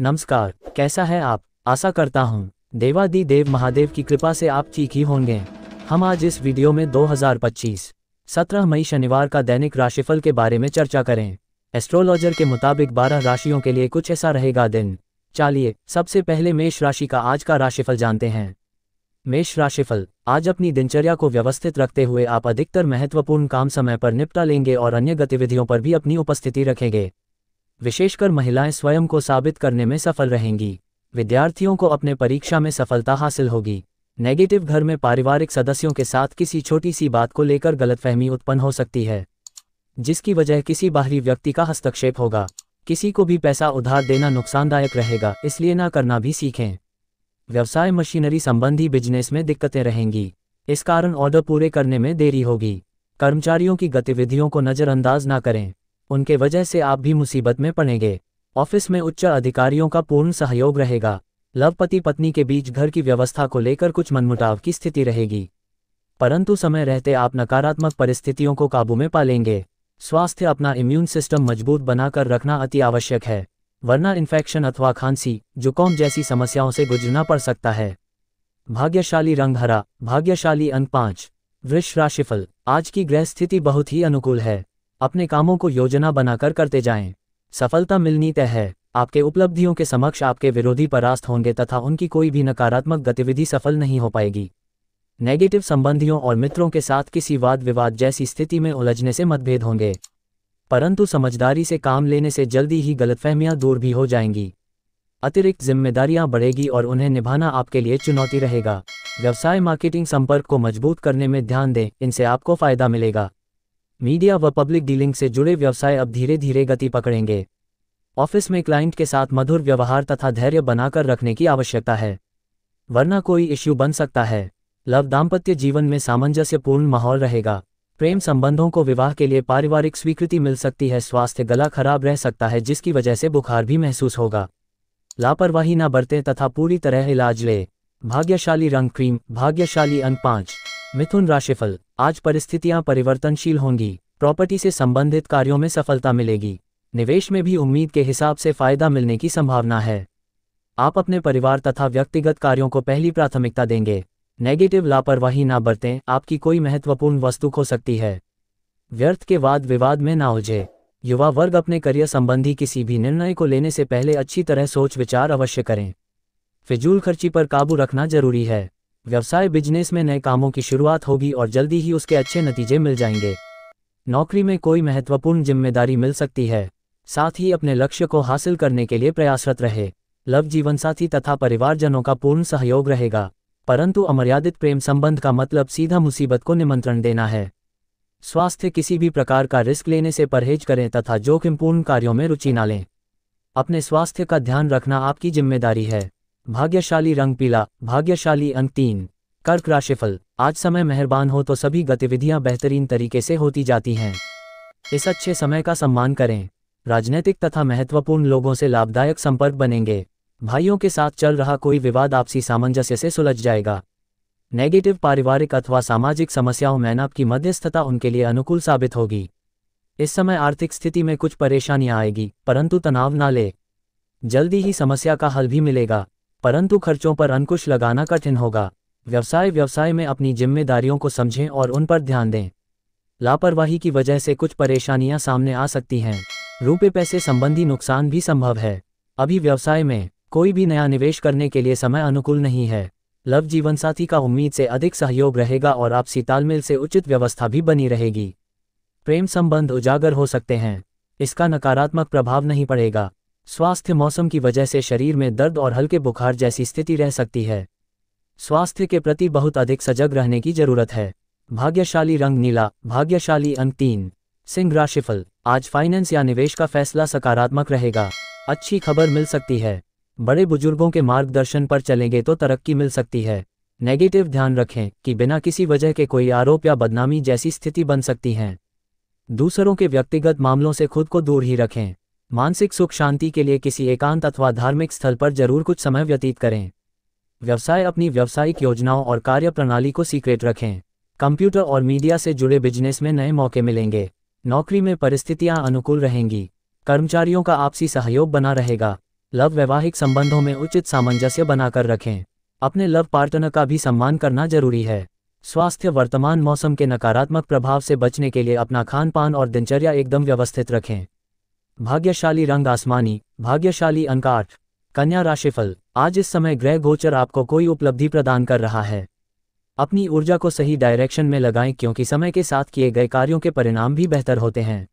नमस्कार, कैसा है आप? आशा करता हूँ देवादिदेव महादेव की कृपा से आप ठीक ही होंगे। हम आज इस वीडियो में 2025 17 मई शनिवार का दैनिक राशिफल के बारे में चर्चा करें। एस्ट्रोलॉजर के मुताबिक 12 राशियों के लिए कुछ ऐसा रहेगा दिन। चलिए सबसे पहले मेष राशि का आज का राशिफल जानते हैं। मेष राशिफल, आज अपनी दिनचर्या को व्यवस्थित रखते हुए आप अधिकतर महत्वपूर्ण काम समय पर निपटा लेंगे और अन्य गतिविधियों पर भी अपनी उपस्थिति रखेंगे। विशेषकर महिलाएं स्वयं को साबित करने में सफल रहेंगी। विद्यार्थियों को अपने परीक्षा में सफलता हासिल होगी। नेगेटिव, घर में पारिवारिक सदस्यों के साथ किसी छोटी सी बात को लेकर गलतफहमी उत्पन्न हो सकती है, जिसकी वजह किसी बाहरी व्यक्ति का हस्तक्षेप होगा। किसी को भी पैसा उधार देना नुकसानदायक रहेगा, इसलिए ना करना भी सीखें। व्यवसाय, मशीनरी संबंधी बिजनेस में दिक्कतें रहेंगी, इस कारण ऑर्डर पूरे करने में देरी होगी। कर्मचारियों की गतिविधियों को नज़रअंदाज ना करें, उनके वजह से आप भी मुसीबत में पड़ेंगे। ऑफिस में उच्च अधिकारियों का पूर्ण सहयोग रहेगा। लव, पति पत्नी के बीच घर की व्यवस्था को लेकर कुछ मनमुटाव की स्थिति रहेगी, परंतु समय रहते आप नकारात्मक परिस्थितियों को काबू में पा लेंगे। स्वास्थ्य, अपना इम्यून सिस्टम मजबूत बनाकर रखना अति आवश्यक है, वरना इन्फेक्शन अथवा खांसी, जुकाम जैसी समस्याओं से गुजरना पड़ सकता है। भाग्यशाली रंग हरा, भाग्यशाली अंक 5। वृष राशिफल, आज की ग्रह स्थिति बहुत ही अनुकूल है। अपने कामों को योजना बनाकर करते जाएं, सफलता मिलनी तय है। आपके उपलब्धियों के समक्ष आपके विरोधी परास्त होंगे तथा उनकी कोई भी नकारात्मक गतिविधि सफल नहीं हो पाएगी। नेगेटिव, संबंधियों और मित्रों के साथ किसी वाद विवाद जैसी स्थिति में उलझने से मतभेद होंगे, परंतु समझदारी से काम लेने से जल्दी ही गलतफहमियां दूर भी हो जाएंगी। अतिरिक्त जिम्मेदारियां बढ़ेगी और उन्हें निभाना आपके लिए चुनौती रहेगा। व्यवसाय, मार्केटिंग, संपर्क को मजबूत करने में ध्यान दें, इनसे आपको फायदा मिलेगा। मीडिया व पब्लिक डीलिंग से जुड़े व्यवसाय अब धीरे धीरे गति पकड़ेंगे। ऑफिस में क्लाइंट के साथ मधुर व्यवहार तथा धैर्य बनाकर रखने की आवश्यकता है, वरना कोई इश्यू बन सकता है। लव, दाम्पत्य जीवन में सामंजस्यपूर्ण माहौल रहेगा। प्रेम संबंधों को विवाह के लिए पारिवारिक स्वीकृति मिल सकती है। स्वास्थ्य, गला खराब रह सकता है, जिसकी वजह से बुखार भी महसूस होगा। लापरवाही न बरतें तथा पूरी तरह इलाज ले। भाग्यशाली रंग क्रीम, भाग्यशाली अंक 5। मिथुन राशिफल, आज परिस्थितियां परिवर्तनशील होंगी। प्रॉपर्टी से संबंधित कार्यों में सफलता मिलेगी। निवेश में भी उम्मीद के हिसाब से फायदा मिलने की संभावना है। आप अपने परिवार तथा व्यक्तिगत कार्यों को पहली प्राथमिकता देंगे। नेगेटिव, लापरवाही ना बरतें, आपकी कोई महत्वपूर्ण वस्तु खो सकती है। व्यर्थ के वाद विवाद में ना उलझे। युवा वर्ग, अपने करियर संबंधी किसी भी निर्णय को लेने से पहले अच्छी तरह सोच विचार अवश्य करें। फिजूल खर्ची पर काबू रखना जरूरी है। व्यवसाय, बिजनेस में नए कामों की शुरुआत होगी और जल्दी ही उसके अच्छे नतीजे मिल जाएंगे। नौकरी में कोई महत्वपूर्ण जिम्मेदारी मिल सकती है, साथ ही अपने लक्ष्य को हासिल करने के लिए प्रयासरत रहे। लव, जीवनसाथी तथा परिवारजनों का पूर्ण सहयोग रहेगा, परंतु अमर्यादित प्रेम संबंध का मतलब सीधा मुसीबत को निमंत्रण देना है। स्वास्थ्य, किसी भी प्रकार का रिस्क लेने से परहेज करें तथा जोखिमपूर्ण कार्यों में रुचि न लें। अपने स्वास्थ्य का ध्यान रखना आपकी जिम्मेदारी है। भाग्यशाली रंग पीला, भाग्यशाली अंक 3। कर्क राशिफल, आज समय मेहरबान हो तो सभी गतिविधियां बेहतरीन तरीके से होती जाती हैं। इस अच्छे समय का सम्मान करें। राजनीतिक तथा महत्वपूर्ण लोगों से लाभदायक संपर्क बनेंगे। भाइयों के साथ चल रहा कोई विवाद आपसी सामंजस्य से सुलझ जाएगा। नेगेटिव, पारिवारिक अथवा सामाजिक समस्याओं में आपकी मध्यस्थता उनके लिए अनुकूल साबित होगी। इस समय आर्थिक स्थिति में कुछ परेशानियां आएगी, परंतु तनाव ना ले। जल्दी ही समस्या का हल भी मिलेगा, परंतु खर्चों पर अंकुश लगाना कठिन होगा। व्यवसाय में अपनी जिम्मेदारियों को समझें और उन पर ध्यान दें। लापरवाही की वजह से कुछ परेशानियां सामने आ सकती हैं। रुपए पैसे संबंधी नुकसान भी संभव है। अभी व्यवसाय में कोई भी नया निवेश करने के लिए समय अनुकूल नहीं है। लव, जीवनसाथी का उम्मीद से अधिक सहयोग रहेगा और आपसी तालमेल से उचित व्यवस्था भी बनी रहेगी। प्रेम संबंध उजागर हो सकते हैं, इसका नकारात्मक प्रभाव नहीं पड़ेगा। स्वास्थ्य, मौसम की वजह से शरीर में दर्द और हल्के बुखार जैसी स्थिति रह सकती है। स्वास्थ्य के प्रति बहुत अधिक सजग रहने की जरूरत है। भाग्यशाली रंग नीला, भाग्यशाली अंक 3। सिंह राशिफल, आज फाइनेंस या निवेश का फैसला सकारात्मक रहेगा। अच्छी खबर मिल सकती है। बड़े बुजुर्गों के मार्गदर्शन पर चलेंगे तो तरक्की मिल सकती है। नेगेटिव, ध्यान रखें कि बिना किसी वजह के कोई आरोप या बदनामी जैसी स्थिति बन सकती है। दूसरों के व्यक्तिगत मामलों से खुद को दूर ही रखें। मानसिक सुख शांति के लिए किसी एकांत अथवा धार्मिक स्थल पर जरूर कुछ समय व्यतीत करें। व्यवसाय, अपनी व्यावसायिक योजनाओं और कार्य प्रणाली को सीक्रेट रखें। कंप्यूटर और मीडिया से जुड़े बिजनेस में नए मौके मिलेंगे। नौकरी में परिस्थितियां अनुकूल रहेंगी। कर्मचारियों का आपसी सहयोग बना रहेगा। लव वैवाहिक संबंधों में उचित सामंजस्य बनाकर रखें। अपने लव पार्टनर का भी सम्मान करना जरूरी है। स्वास्थ्य, वर्तमान मौसम के नकारात्मक प्रभाव से बचने के लिए अपना खान पान और दिनचर्या एकदम व्यवस्थित रखें। भाग्यशाली रंग आसमानी, भाग्यशाली अंक 8। कन्या राशिफल। आज इस समय ग्रह गोचर आपको कोई उपलब्धि प्रदान कर रहा है। अपनी ऊर्जा को सही डायरेक्शन में लगाएं, क्योंकि समय के साथ किए गए कार्यों के परिणाम भी बेहतर होते हैं।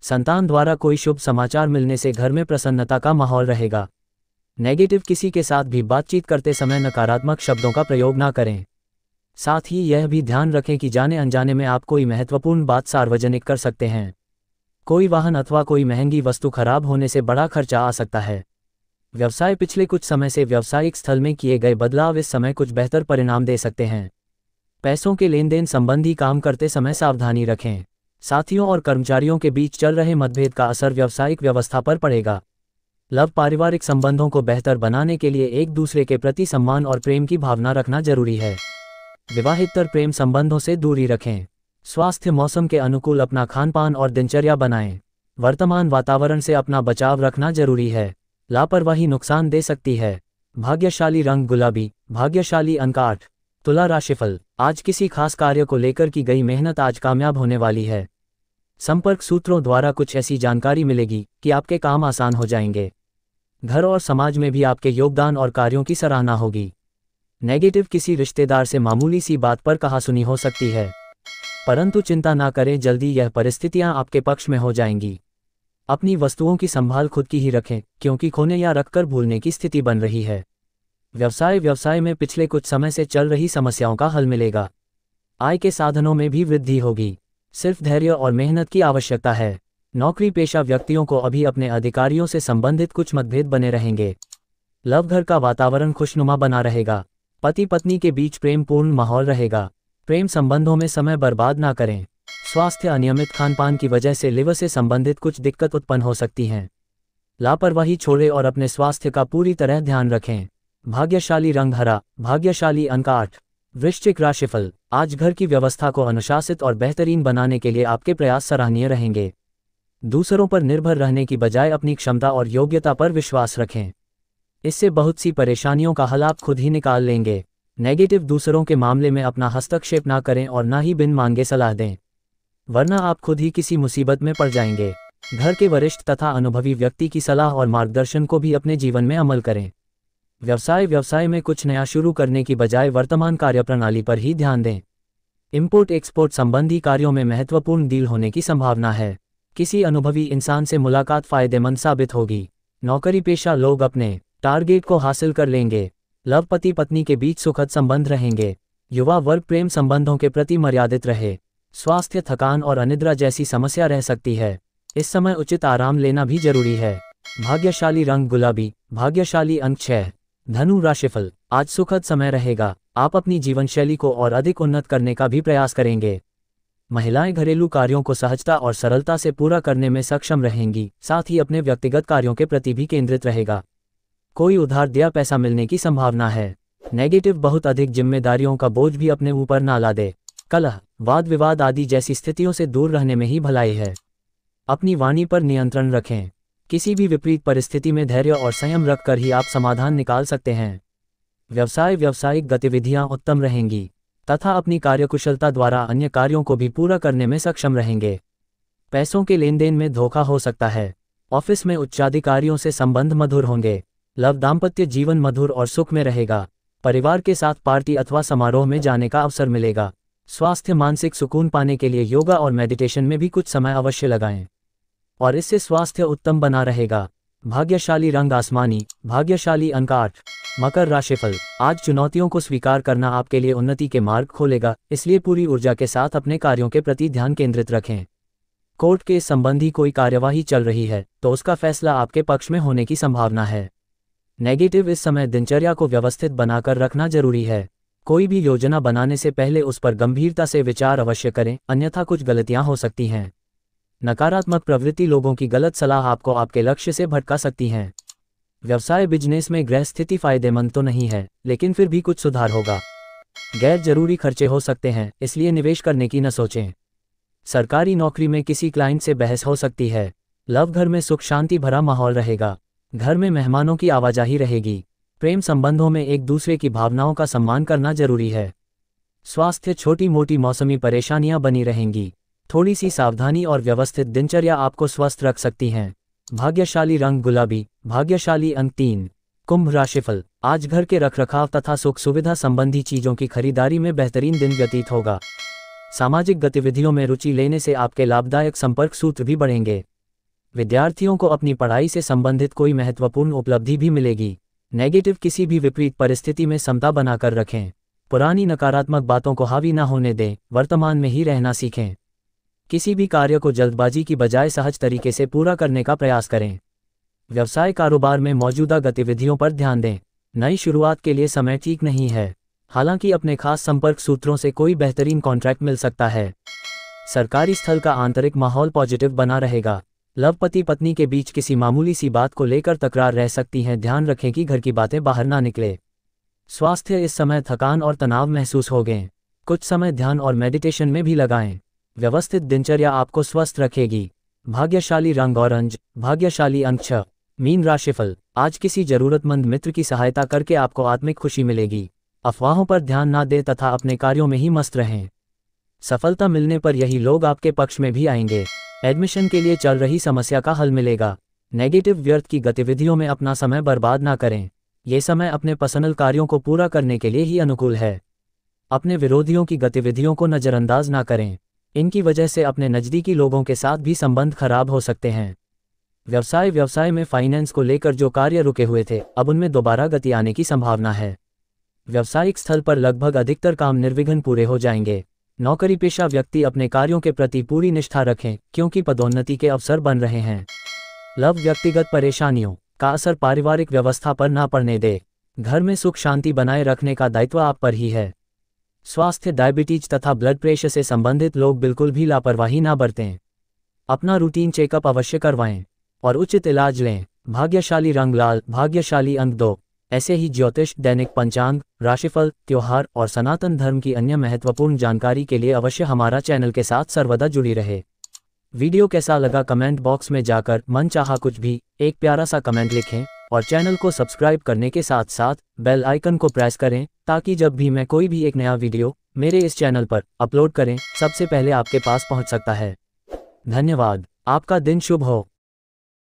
संतान द्वारा कोई शुभ समाचार मिलने से घर में प्रसन्नता का माहौल रहेगा। नेगेटिव, किसी के साथ भी बातचीत करते समय नकारात्मक शब्दों का प्रयोग ना करें। साथ ही यह भी ध्यान रखें कि जाने अनजाने में आप कोई महत्वपूर्ण बात सार्वजनिक कर सकते हैं। कोई वाहन अथवा कोई महंगी वस्तु खराब होने से बड़ा खर्चा आ सकता है। व्यवसाय, पिछले कुछ समय से व्यावसायिक स्थल में किए गए बदलाव इस समय कुछ बेहतर परिणाम दे सकते हैं। पैसों के लेन देन संबंधी काम करते समय सावधानी रखें। साथियों और कर्मचारियों के बीच चल रहे मतभेद का असर व्यावसायिक व्यवस्था पर पड़ेगा। लव, पारिवारिक संबंधों को बेहतर बनाने के लिए एक दूसरे के प्रति सम्मान और प्रेम की भावना रखना जरूरी है। विवाहितर, प्रेम संबंधों से दूरी रखें। स्वास्थ्य, मौसम के अनुकूल अपना खान पान और दिनचर्या बनाएं। वर्तमान वातावरण से अपना बचाव रखना जरूरी है। लापरवाही नुकसान दे सकती है। भाग्यशाली रंग गुलाबी, भाग्यशाली अंक 8। तुला राशिफल। आज किसी खास कार्य को लेकर की गई मेहनत आज कामयाब होने वाली है। संपर्क सूत्रों द्वारा कुछ ऐसी जानकारी मिलेगी कि आपके काम आसान हो जाएंगे। घर और समाज में भी आपके योगदान और कार्यों की सराहना होगी। नेगेटिव, किसी रिश्तेदार से मामूली सी बात पर कहासुनी हो सकती है, परंतु चिंता ना करें, जल्दी यह परिस्थितियां आपके पक्ष में हो जाएंगी। अपनी वस्तुओं की संभाल खुद की ही रखें, क्योंकि खोने या रखकर भूलने की स्थिति बन रही है। व्यवसाय में पिछले कुछ समय से चल रही समस्याओं का हल मिलेगा। आय के साधनों में भी वृद्धि होगी। सिर्फ धैर्य और मेहनत की आवश्यकता है। नौकरी पेशा व्यक्तियों को अभी अपने अधिकारियों से संबंधित कुछ मतभेद बने रहेंगे। लव, घर का वातावरण खुशनुमा बना रहेगा। पति पत्नी के बीच प्रेमपूर्ण माहौल रहेगा। प्रेम संबंधों में समय बर्बाद ना करें। स्वास्थ्य, अनियमित खानपान की वजह से लिवर से संबंधित कुछ दिक्कत उत्पन्न हो सकती हैं। लापरवाही छोड़ें और अपने स्वास्थ्य का पूरी तरह ध्यान रखें। भाग्यशाली रंग हरा, भाग्यशाली अंक 8। वृश्चिक राशिफल। आज घर की व्यवस्था को अनुशासित और बेहतरीन बनाने के लिए आपके प्रयास सराहनीय रहेंगे। दूसरों पर निर्भर रहने की बजाय अपनी क्षमता और योग्यता पर विश्वास रखें। इससे बहुत सी परेशानियों का हल आप खुद ही निकाल लेंगे। नेगेटिव, दूसरों के मामले में अपना हस्तक्षेप ना करें और ना ही बिन मांगे सलाह दें, वरना आप खुद ही किसी मुसीबत में पड़ जाएंगे। घर के वरिष्ठ तथा अनुभवी व्यक्ति की सलाह और मार्गदर्शन को भी अपने जीवन में अमल करें। व्यवसाय में कुछ नया शुरू करने की बजाय वर्तमान कार्यप्रणाली पर ही ध्यान दें। इंपोर्ट एक्सपोर्ट संबंधी कार्यों में महत्वपूर्ण डील होने की संभावना है। किसी अनुभवी इंसान से मुलाकात फायदेमंद साबित होगी। नौकरी पेशा लोग अपने टारगेट को हासिल कर लेंगे। लव, पति पत्नी के बीच सुखद संबंध रहेंगे। युवा वर्ग, प्रेम संबंधों के प्रति मर्यादित रहे। स्वास्थ्य, थकान और अनिद्रा जैसी समस्या रह सकती है। इस समय उचित आराम लेना भी जरूरी है। भाग्यशाली रंग गुलाबी, भाग्यशाली अंक 6। धनु राशिफल। आज सुखद समय रहेगा। आप अपनी जीवन शैली को और अधिक उन्नत करने का भी प्रयास करेंगे। महिलाएं घरेलू कार्यों को सहजता और सरलता से पूरा करने में सक्षम रहेंगी। साथ ही अपने व्यक्तिगत कार्यों के प्रति भी केंद्रित रहेगा। कोई उधार दिया पैसा मिलने की संभावना है। नेगेटिव, बहुत अधिक जिम्मेदारियों का बोझ भी अपने ऊपर ना ला दे। कलह, वाद विवाद आदि जैसी स्थितियों से दूर रहने में ही भलाई है। अपनी वाणी पर नियंत्रण रखें। किसी भी विपरीत परिस्थिति में धैर्य और संयम रखकर ही आप समाधान निकाल सकते हैं। व्यावसायिक गतिविधियां उत्तम रहेंगी तथा अपनी कार्यकुशलता द्वारा अन्य कार्यों को भी पूरा करने में सक्षम रहेंगे। पैसों के लेन देन में धोखा हो सकता है। ऑफिस में उच्चाधिकारियों से संबंध मधुर होंगे। लव, दाम्पत्य जीवन मधुर और सुख में रहेगा। परिवार के साथ पार्टी अथवा समारोह में जाने का अवसर मिलेगा। स्वास्थ्य, मानसिक सुकून पाने के लिए योगा और मेडिटेशन में भी कुछ समय अवश्य लगाएं और इससे स्वास्थ्य उत्तम बना रहेगा। भाग्यशाली रंग आसमानी, भाग्यशाली अंक 8। मकर राशिफल। आज चुनौतियों को स्वीकार करना आपके लिए उन्नति के मार्ग खोलेगा, इसलिए पूरी ऊर्जा के साथ अपने कार्यों के प्रति ध्यान केंद्रित रखें। कोर्ट केस संबंधी कोई कार्यवाही चल रही है तो उसका फैसला आपके पक्ष में होने की संभावना है। नेगेटिव, इस समय दिनचर्या को व्यवस्थित बनाकर रखना जरूरी है। कोई भी योजना बनाने से पहले उस पर गंभीरता से विचार अवश्य करें, अन्यथा कुछ गलतियां हो सकती हैं। नकारात्मक प्रवृत्ति, लोगों की गलत सलाह आपको आपके लक्ष्य से भटका सकती हैं। व्यवसाय, बिजनेस में ग्रह स्थिति फायदेमंद तो नहीं है, लेकिन फिर भी कुछ सुधार होगा। गैर जरूरी खर्चे हो सकते हैं, इसलिए निवेश करने की न सोचें। सरकारी नौकरी में किसी क्लाइंट से बहस हो सकती है। लव, घर में सुख शांति भरा माहौल रहेगा। घर में मेहमानों की आवाजाही रहेगी। प्रेम संबंधों में एक दूसरे की भावनाओं का सम्मान करना जरूरी है। स्वास्थ्य, छोटी मोटी मौसमी परेशानियां बनी रहेंगी। थोड़ी सी सावधानी और व्यवस्थित दिनचर्या आपको स्वस्थ रख सकती हैं। भाग्यशाली रंग गुलाबी, भाग्यशाली अंक 3। कुंभ राशिफल, आज घर के रखरखाव तथा सुख सुविधा संबंधी चीजों की खरीदारी में बेहतरीन दिन व्यतीत होगा। सामाजिक गतिविधियों में रुचि लेने से आपके लाभदायक संपर्क सूत्र भी बढ़ेंगे। विद्यार्थियों को अपनी पढ़ाई से संबंधित कोई महत्वपूर्ण उपलब्धि भी मिलेगी। नेगेटिव किसी भी विपरीत परिस्थिति में समता बनाकर रखें। पुरानी नकारात्मक बातों को हावी न होने दें, वर्तमान में ही रहना सीखें। किसी भी कार्य को जल्दबाजी की बजाय सहज तरीके से पूरा करने का प्रयास करें। व्यवसाय कारोबार में मौजूदा गतिविधियों पर ध्यान दें। नई शुरुआत के लिए समय ठीक नहीं है, हालांकि अपने खास संपर्क सूत्रों से कोई बेहतरीन कॉन्ट्रैक्ट मिल सकता है। सरकारी स्थल का आंतरिक माहौल पॉजिटिव बना रहेगा। लव पति पत्नी के बीच किसी मामूली सी बात को लेकर तकरार रह सकती है, ध्यान रखें कि घर की बातें बाहर ना निकले। स्वास्थ्य, इस समय थकान और तनाव महसूस होगे। कुछ समय ध्यान और मेडिटेशन में भी लगाएं। व्यवस्थित दिनचर्या आपको स्वस्थ रखेगी। भाग्यशाली रंग ऑरेंज, भाग्यशाली अंक 6। मीन राशिफल, आज किसी जरूरतमंद मित्र की सहायता करके आपको आत्मिक खुशी मिलेगी। अफवाहों पर ध्यान ना दें तथा अपने कार्यों में ही मस्त रहें। सफलता मिलने पर यही लोग आपके पक्ष में भी आएंगे। एडमिशन के लिए चल रही समस्या का हल मिलेगा। नेगेटिव व्यर्थ की गतिविधियों में अपना समय बर्बाद ना करें। ये समय अपने पर्सनल कार्यों को पूरा करने के लिए ही अनुकूल है। अपने विरोधियों की गतिविधियों को नज़रअंदाज ना करें, इनकी वजह से अपने नज़दीकी लोगों के साथ भी संबंध खराब हो सकते हैं। व्यवसाय में फाइनेंस को लेकर जो कार्य रुके हुए थे, अब उनमें दोबारा गति आने की संभावना है। व्यावसायिक स्थल पर लगभग अधिकतर काम निर्विघ्न पूरे हो जाएंगे। नौकरी पेशा व्यक्ति अपने कार्यों के प्रति पूरी निष्ठा रखें, क्योंकि पदोन्नति के अवसर बन रहे हैं। लव, व्यक्तिगत परेशानियों का असर पारिवारिक व्यवस्था पर ना पड़ने दे। घर में सुख शांति बनाए रखने का दायित्व आप पर ही है। स्वास्थ्य, डायबिटीज तथा ब्लड प्रेशर से संबंधित लोग बिल्कुल भी लापरवाही ना बरतें। अपना रूटीन चेकअप अवश्य करवाएं और उचित इलाज लें। भाग्यशाली रंग लाल, भाग्यशाली अंक 2। ऐसे ही ज्योतिष, दैनिक पंचांग, राशिफल, त्योहार और सनातन धर्म की अन्य महत्वपूर्ण जानकारी के लिए अवश्य हमारा चैनल के साथ सर्वदा जुड़ी रहे। वीडियो कैसा लगा कमेंट बॉक्स में जाकर मन चाहा कुछ भी एक प्यारा सा कमेंट लिखें और चैनल को सब्सक्राइब करने के साथ साथ बेल आइकन को प्रेस करें, ताकि जब भी मैं कोई भी एक नया वीडियो मेरे इस चैनल पर अपलोड करें, सबसे पहले आपके पास पहुंच सकता है। धन्यवाद। आपका दिन शुभ हो।